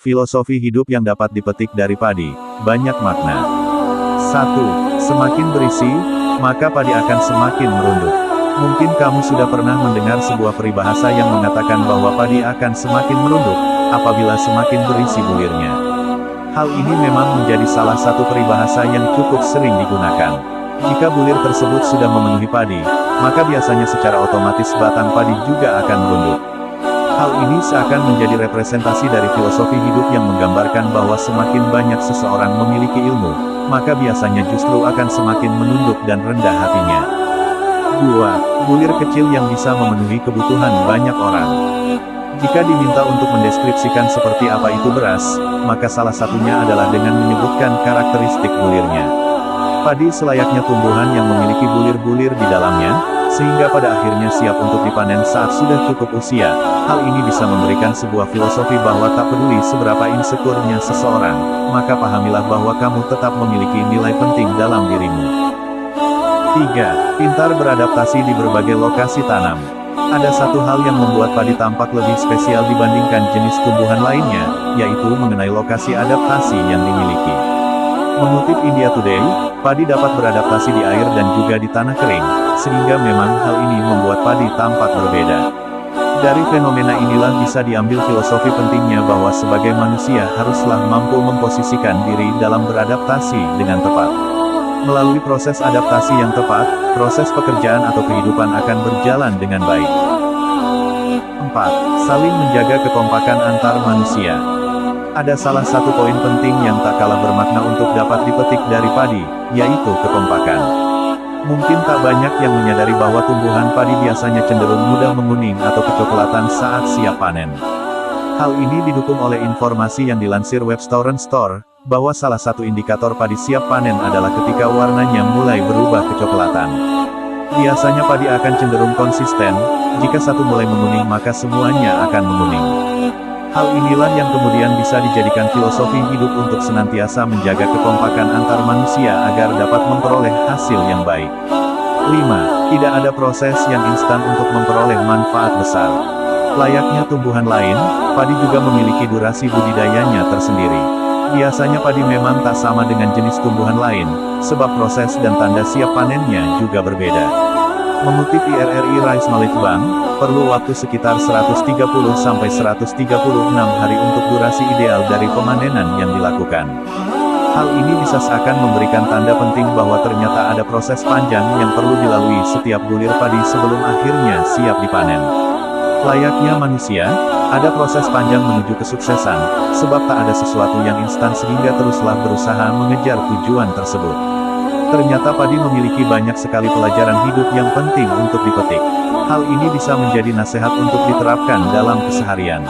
Filosofi hidup yang dapat dipetik dari padi, banyak makna. 1. Semakin berisi, maka padi akan semakin merunduk. Mungkin kamu sudah pernah mendengar sebuah peribahasa yang mengatakan bahwa padi akan semakin merunduk, apabila semakin berisi bulirnya. Hal ini memang menjadi salah satu peribahasa yang cukup sering digunakan. Jika bulir tersebut sudah memenuhi padi, maka biasanya secara otomatis batang padi juga akan merunduk. Hal ini seakan menjadi representasi dari filosofi hidup yang menggambarkan bahwa semakin banyak seseorang memiliki ilmu, maka biasanya justru akan semakin menunduk dan rendah hatinya. 2. Bulir kecil yang bisa memenuhi kebutuhan banyak orang. Jika diminta untuk mendeskripsikan seperti apa itu beras, maka salah satunya adalah dengan menyebutkan karakteristik bulirnya. Padi selayaknya tumbuhan yang memiliki bulir-bulir di dalamnya, sehingga pada akhirnya siap untuk dipanen saat sudah cukup usia. Hal ini bisa memberikan sebuah filosofi bahwa tak peduli seberapa insecure-nya seseorang, maka pahamilah bahwa kamu tetap memiliki nilai penting dalam dirimu. 3. Pintar beradaptasi di berbagai lokasi tanam. Ada satu hal yang membuat padi tampak lebih spesial dibandingkan jenis tumbuhan lainnya, yaitu mengenai lokasi adaptasi yang dimiliki. Mengutip India Today, padi dapat beradaptasi di air dan juga di tanah kering, sehingga memang hal ini membuat padi tampak berbeda. Dari fenomena inilah bisa diambil filosofi pentingnya bahwa sebagai manusia haruslah mampu memposisikan diri dalam beradaptasi dengan tepat. Melalui proses adaptasi yang tepat, proses pekerjaan atau kehidupan akan berjalan dengan baik. 4. Saling menjaga kekompakan antar manusia. Ada salah satu poin penting yang tak kalah bermakna untuk dapat dipetik dari padi, yaitu kekompakan. Mungkin tak banyak yang menyadari bahwa tumbuhan padi biasanya cenderung mudah menguning atau kecoklatan saat siap panen. Hal ini didukung oleh informasi yang dilansir web Storen Store, bahwa salah satu indikator padi siap panen adalah ketika warnanya mulai berubah kecoklatan. Biasanya padi akan cenderung konsisten, jika satu mulai menguning maka semuanya akan menguning. Hal inilah yang kemudian bisa dijadikan filosofi hidup untuk senantiasa menjaga kekompakan antar manusia agar dapat memperoleh hasil yang baik. 5. Tidak ada proses yang instan untuk memperoleh manfaat besar. Layaknya tumbuhan lain, padi juga memiliki durasi budidayanya tersendiri. Biasanya padi memang tak sama dengan jenis tumbuhan lain, sebab proses dan tanda siap panennya juga berbeda. Mengutip IRRI Rice Knowledge Bank, perlu waktu sekitar 130-136 hari untuk durasi ideal dari pemanenan yang dilakukan. Hal ini bisa seakan memberikan tanda penting bahwa ternyata ada proses panjang yang perlu dilalui setiap bulir padi sebelum akhirnya siap dipanen. Layaknya manusia, ada proses panjang menuju kesuksesan, sebab tak ada sesuatu yang instan sehingga teruslah berusaha mengejar tujuan tersebut. Ternyata padi memiliki banyak sekali pelajaran hidup yang penting untuk dipetik. Hal ini bisa menjadi nasihat untuk diterapkan dalam keseharian.